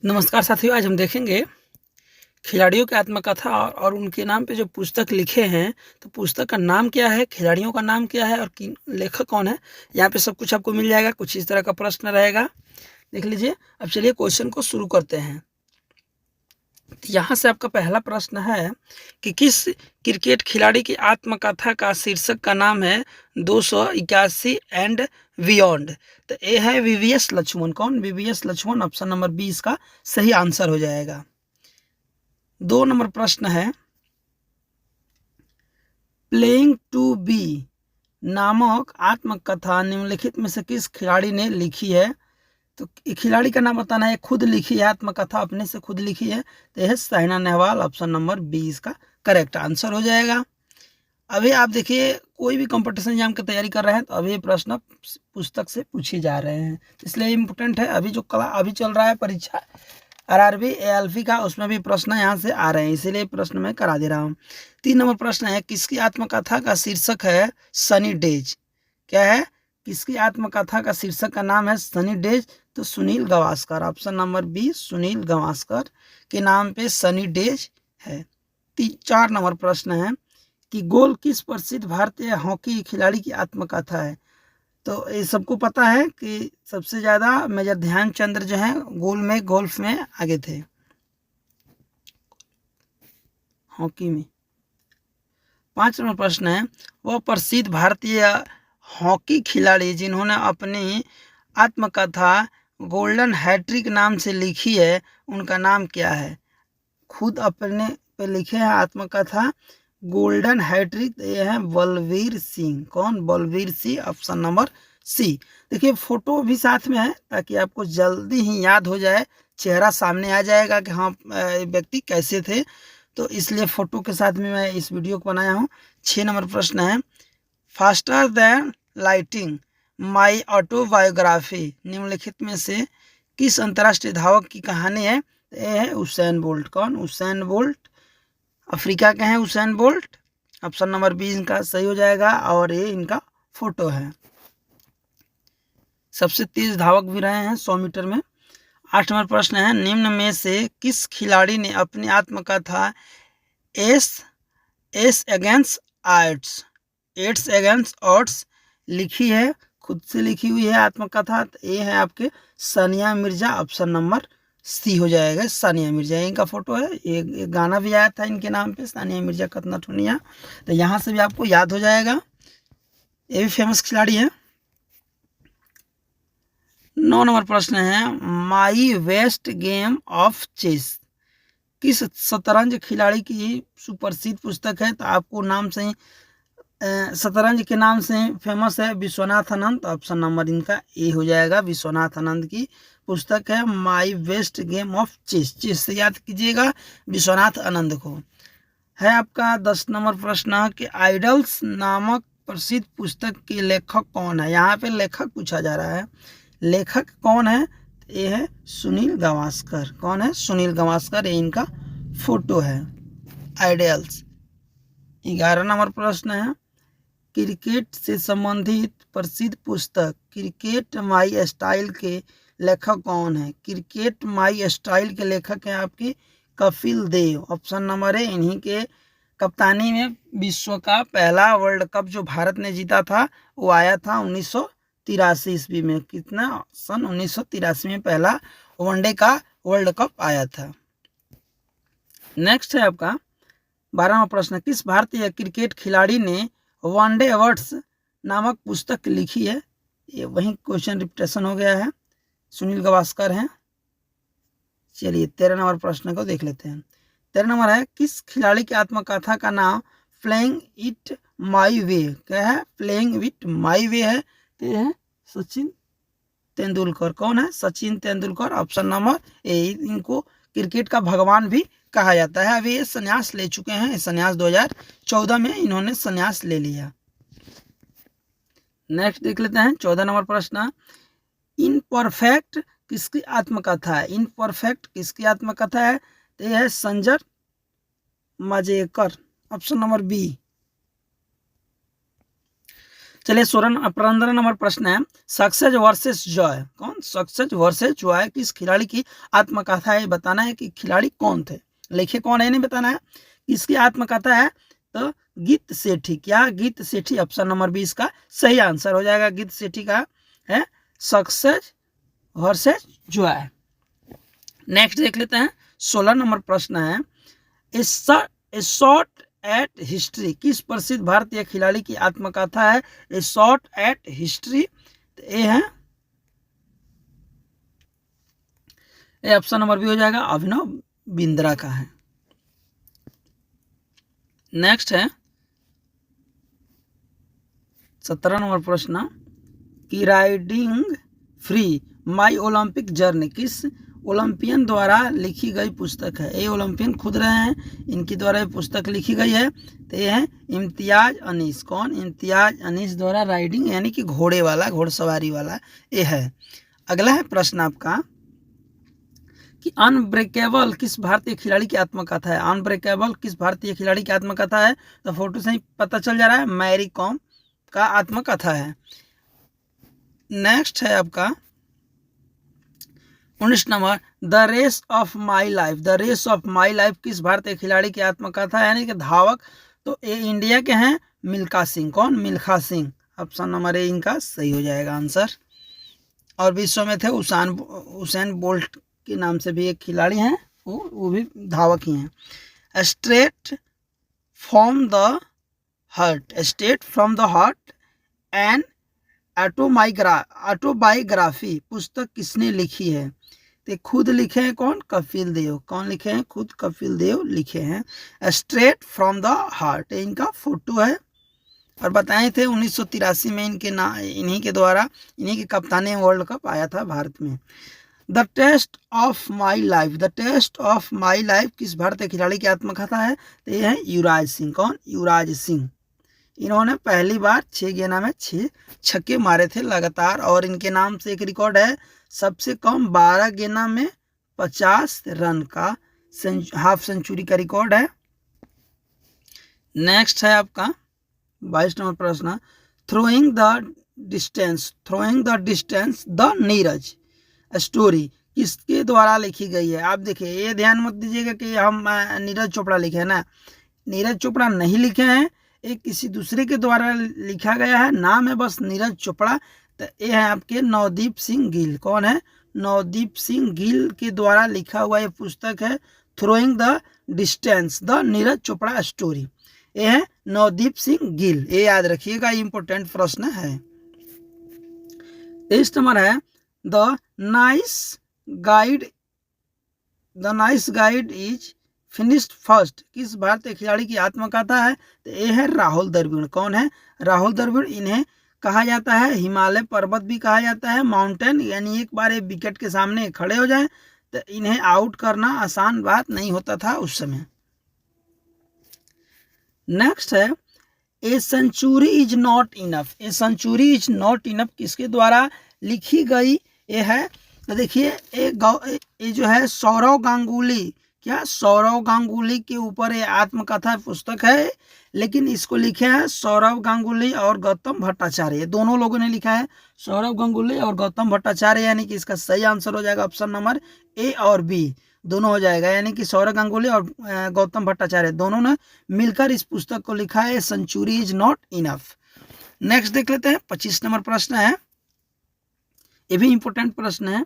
नमस्कार साथियों, आज हम देखेंगे खिलाड़ियों की आत्मकथा और उनके नाम पे जो पुस्तक लिखे हैं। तो पुस्तक का नाम क्या है, खिलाड़ियों का नाम क्या है और लेखक कौन है, यहाँ पे सब कुछ आपको मिल जाएगा। कुछ इस तरह का प्रश्न रहेगा, देख लीजिए। अब चलिए क्वेश्चन को शुरू करते हैं। तो यहाँ से आपका पहला प्रश्न है कि किस क्रिकेट खिलाड़ी की आत्मकथा का शीर्षक का नाम है 281 एंड बियॉन्ड। तो ये है वीवीएस लक्ष्मण। कौन? वीवीएस लक्ष्मण। ऑप्शन नंबर 20 का सही आंसर हो जाएगा। 2 नंबर प्रश्न है, प्लेइंग टू बी नामक आत्मकथा निम्नलिखित में से किस खिलाड़ी ने लिखी है? तो खिलाड़ी का नाम बताना है। खुद लिखी है आत्मकथा, अपने से खुद लिखी है। तो यह साइना नेहवाल। ऑप्शन नंबर 20 का करेक्ट आंसर हो जाएगा। अभी आप देखिए, कोई भी कंपटीशन एग्जाम की तैयारी कर रहे हैं तो अभी प्रश्न पुस्तक से पूछे जा रहे हैं, इसलिए इम्पोर्टेंट है। अभी जो अभी चल रहा है परीक्षा आरआरबी एएलपी का, उसमें भी प्रश्न यहाँ से आ रहे हैं, इसीलिए प्रश्न मैं करा दे रहा हूँ। 3 नंबर प्रश्न है, किसकी आत्मकथा का शीर्षक है सनी डेज? क्या है? किसकी आत्मकथा का शीर्षक का नाम है सनी डेज? तो सुनील गावस्कर। ऑप्शन नंबर 20 सुनील गावस्कर के नाम पे सनी डेज है। 4 नंबर प्रश्न है कि गोल किस प्रसिद्ध भारतीय हॉकी खिलाड़ी की आत्मकथा है? तो ये सबको पता है कि सबसे ज्यादा मेजर ध्यानचंद जो है गोल्फ में आगे थे, हॉकी में। 5 नंबर प्रश्न है, वह प्रसिद्ध भारतीय हॉकी खिलाड़ी जिन्होंने अपनी आत्मकथा गोल्डन हैट्रिक नाम से लिखी है, उनका नाम क्या है? खुद अपने पे लिखे हैं आत्मकथा गोल्डन हैट्रिक। ये है बलवीर सिंह। कौन? Balbir Singh. Option number C. देखिए फोटो भी साथ में है ताकि आपको जल्दी ही याद हो जाए, चेहरा सामने आ जाएगा कि हाँ व्यक्ति कैसे थे, तो इसलिए फोटो के साथ में मैं इस वीडियो को बनाया हूँ। 6 नंबर प्रश्न है, faster than lighting my autobiography निम्नलिखित में से किस अंतर्राष्ट्रीय धावक की कहानी है? ये है उसेन बोल्ट। कौन? Usain bolt. अफ्रीका के हैं उसेन बोल्ट। ऑप्शन नंबर 20 इनका सही हो जाएगा और ये इनका फोटो है। सबसे तेज धावक भी रहे हैं 100 मीटर में। 8 नंबर प्रश्न है, निम्न में से किस खिलाड़ी ने अपनी आत्मकथा एस अगेंस्ट ऑड्स लिखी है? खुद से लिखी हुई है आत्मकथा। ये है आपके Sania Mirza. Option number C हो जाएगा, सानिया मिर्जा। इनका फोटो है। एक गाना भी आया था इनके नाम पे, सानिया मिर्जा कतना ठुनिया। तो यहाँ से भी आपको याद हो जाएगा, ये भी फेमस खिलाड़ी है। 9 नंबर प्रश्न है, my best game of chess किस शतरंज खिलाड़ी की सुप्रसिद्ध पुस्तक है? तो आपको नाम से ही शतरंज के नाम से फेमस है विश्वनाथ आनंद। ऑप्शन नंबर इनका ए हो जाएगा, विश्वनाथ आनंद की पुस्तक है my best game of chess. Chess से याद कीजिएगा विश्वनाथ आनंद को। है आपका 10 नंबर प्रश्न कि आइडल्स नामक प्रसिद्ध पुस्तक के लेखक कौन है? यहाँ पे लेखक पूछा जा रहा है, लेखक कौन है? ये है सुनील गावस्कर। कौन है? सुनील गावस्कर। ये इनका फोटो है, आइडल्स। 11 नंबर प्रश्न है, क्रिकेट से संबंधित प्रसिद्ध पुस्तक क्रिकेट माई स्टाइल के लेखक कौन है? क्रिकेट माई स्टाइल के लेखक हैं आपके कपिल देव। ऑप्शन नंबर है, इन्हीं के कप्तानी में विश्व का पहला वर्ल्ड कप जो भारत ने जीता था वो आया था 1983 ईस्वी में। कितना? सन 1983 में पहला वनडे का वर्ल्ड कप आया था। नेक्स्ट है आपका 12वां प्रश्न, किस भारतीय क्रिकेट खिलाड़ी ने वनडे अवार्ड्स नामक पुस्तक लिखी है? ये वही क्वेश्चन रिपीटेशन हो गया है, सुनील गावस्कर हैं। चलिए 13 नंबर प्रश्न को देख लेते हैं। 13 नंबर है, किस खिलाड़ी की आत्मकथा का नाम प्लेइंग इट माई वे? क्या है? प्लेइंग इट माई वे है। तो ये है सचिन तेंदुलकर। कौन है? Sachin Tendulkar. Option number A. इनको क्रिकेट का भगवान भी कहा जाता है। अभी ये संन्यास ले चुके हैं, संन्यास 2014 में इन्होंने संन्यास ले लिया। नेक्स्ट देख लेते हैं 14 नंबर प्रश्न, इनपरफेक्ट किसकी आत्मकथा है? इनपरफेक्ट किसकी आत्मकथा है? तो यह है Sanjay Manjrekar. Option number B. चलिए 15 नंबर प्रश्न है, सक्सेस वर्सेस जॉय, कौन सक्सेस वर्सेस जॉय किस खिलाड़ी की आत्मकथा है, बताना है कि खिलाड़ी कौन थे, लिखे कौन है नहीं बताना है, किसकी आत्मकथा है, तो गीत सेठी, क्या गीत सेठी, ऑप्शन नंबर 20 का सही आंसर हो जाएगा, गीत सेठी का है सक्सेस वर्सेस जॉय। नेक्स्ट देख लेते हैं 16 नंबर प्रश्न है, ए शॉट एट हिस्ट्री, किस प्रसिद्ध भारतीय खिलाड़ी की आत्मकथा है, ए शॉट एट हिस्ट्री, तो ये है ये ऑप्शन नंबर बी हो जाएगा, अभिनव बिंद्रा का है। नेक्स्ट है 17 नंबर प्रश्न की राइडिंग फ्री माई ओलंपिक जर्नी किस ओलंपियन द्वारा लिखी गई पुस्तक है, ये ओलंपियन खुद रहे हैं, इनकी द्वारा ये पुस्तक लिखी गई है, तो ये है इम्तियाज अनीस, कौन इम्तियाज अनीस द्वारा राइडिंग यानी कि घोड़े वाला घोड़सवारी वाला ये है। अगला है प्रश्न आपका कि अनब्रेकेबल किस भारतीय खिलाड़ी की आत्मकथा है, अनब्रेकेबल किस भारतीय खिलाड़ी की आत्मकथा है, तो फोटो से ही पता चल जा रहा है, मैरी कॉम का आत्मकथा है। नेक्स्ट है आपका 19 number the race of my life, the race of my life किस भारतीय खिलाड़ी की आत्मकथा है यानी कि धावक, तो ये इंडिया के हैं मिल्खा सिंह, कौन Milkha Singh, option number A इनका सही हो जाएगा आंसर। और विश्व में थे उसेन बोल्ट के नाम से भी एक खिलाड़ी हैं, वो भी धावक ही हैं। Straight from the heart, straight from the heart and autobiography पुस्तक किसने लिखी है, तो खुद लिखे हैं कौन, कपिल देव, कौन लिखे हैं, खुद कपिल देव लिखे हैं। स्ट्रेट फ्रॉम द हार्ट इनका फोटो है, और बताए थे 1983 में इनके इन्हीं के द्वारा इन्हीं की कप्तानी वर्ल्ड कप आया था भारत में। The test of my life, the test of my life किस भारतीय खिलाड़ी की आत्मकथा है, तो ये है युवराज सिंह, कौन युवराज सिंह, इन्होंने पहली बार 6 गेंदा में 6 छक्के मारे थे लगातार, और इनके नाम से एक रिकॉर्ड है सबसे कम 12 गेंदा में 50 रन का हाफ सेंचुरी का रिकॉर्ड है। नेक्स्ट है आपका 22 नंबर प्रश्न, throwing the distance the Neeraj story किसके द्वारा लिखी गई है, आप देखिए ये ध्यान मत दीजिएगा कि हम नीरज चोपड़ा लिखे हैं ना, नीरज चोपड़ा नहीं लिखे हैं, एक किसी दूसरे के द्वारा लिखा गया है, नाम है बस नीरज चोपड़ा, तो ये है आपके नवदीप सिंह गिल, कौन है नवदीप सिंह गिल के द्वारा लिखा हुआ ये पुस्तक है throwing the distance the Neeraj Chopra story, ये है नवदीप सिंह गिल, ये याद रखिएगा, इंपॉर्टेंट प्रश्न है। 23 नंबर है the nice guide is finished first किस भारतीय खिलाड़ी की आत्मकथा है, तो ये है राहुल द्रविड़, कौन है राहुल द्रविड़, इन्हें कहा जाता है हिमालय पर्वत भी कहा जाता है, माउंटेन, यानी एक बार एक विकेट के सामने खड़े हो जाए तो इन्हें आउट करना आसान बात नहीं होता था उस समय। नेक्स्ट है a century is not enough, a century is not enough किसके द्वारा लिखी गई ये है, तो देखिए ये जो है सौरव गांगुली, क्या सौरव गांगुली के ऊपर ये आत्मकथा पुस्तक है, लेकिन इसको लिखे हैं सौरव गांगुली और गौतम भट्टाचार्य, दोनों लोगों ने लिखा है सौरव गांगुली और गौतम भट्टाचार्य, यानी कि इसका सही आंसर हो जाएगा ऑप्शन नंबर ए और बी दोनों हो जाएगा, यानी कि सौरव गांगुली और गौतम भट्टाचार्य दोनों ने मिलकर इस पुस्तक को लिखा है century is not enough. Next देख लेते हैं 25 नंबर प्रश्न है, ये भी इंपॉर्टेंट प्रश्न है,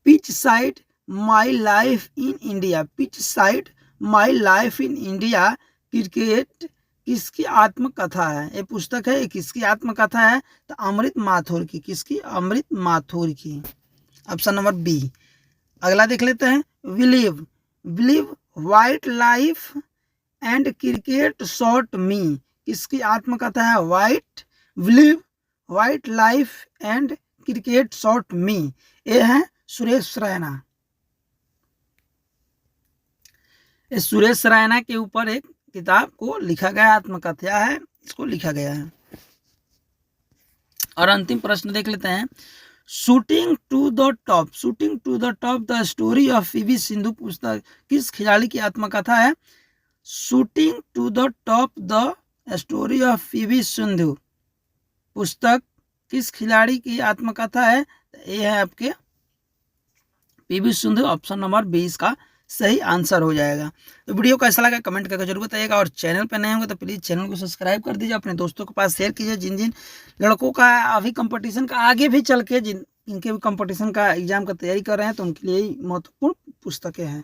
pitch side my life in India, pitch side my life in India cricket किसकी आत्मकथा है, ये पुस्तक है, किसकी आत्मकथा है, तो अमृत माथुर की, किसकी अमृत माथुर की, ऑप्शन नंबर बी। अगला देख लेते हैं believe what life and cricket taught me किसकी आत्मकथा है, believe what life and cricket taught me, ये है सुरेश रैना, इस सुरेश रैना के ऊपर एक किताब को लिखा गया, आत्मकथा है, इसको लिखा गया है। और अंतिम प्रश्न देख लेते हैं, shooting to the top the story of PV Sindhu पुस्तक किस खिलाड़ी की आत्मकथा है, shooting to the top the story of PV Sindhu पुस्तक किस खिलाड़ी की आत्मकथा है? तो ये है आपके पीवी सिंधु। ऑप्शन नंबर 20 का सही आंसर हो जाएगा। तो वीडियो कैसा लगा कमेंट करके जरूर बताइएगा, और चैनल पर नए होंगे तो प्लीज़ चैनल को सब्सक्राइब कर दीजिए, अपने दोस्तों के पास शेयर कीजिए। जिन जिन लड़कों का अभी कंपटीशन का आगे भी चल के जिनके भी कंपटीशन का एग्जाम का तैयारी कर रहे हैं तो उनके लिए महत्वपूर्ण पुस्तकें हैं।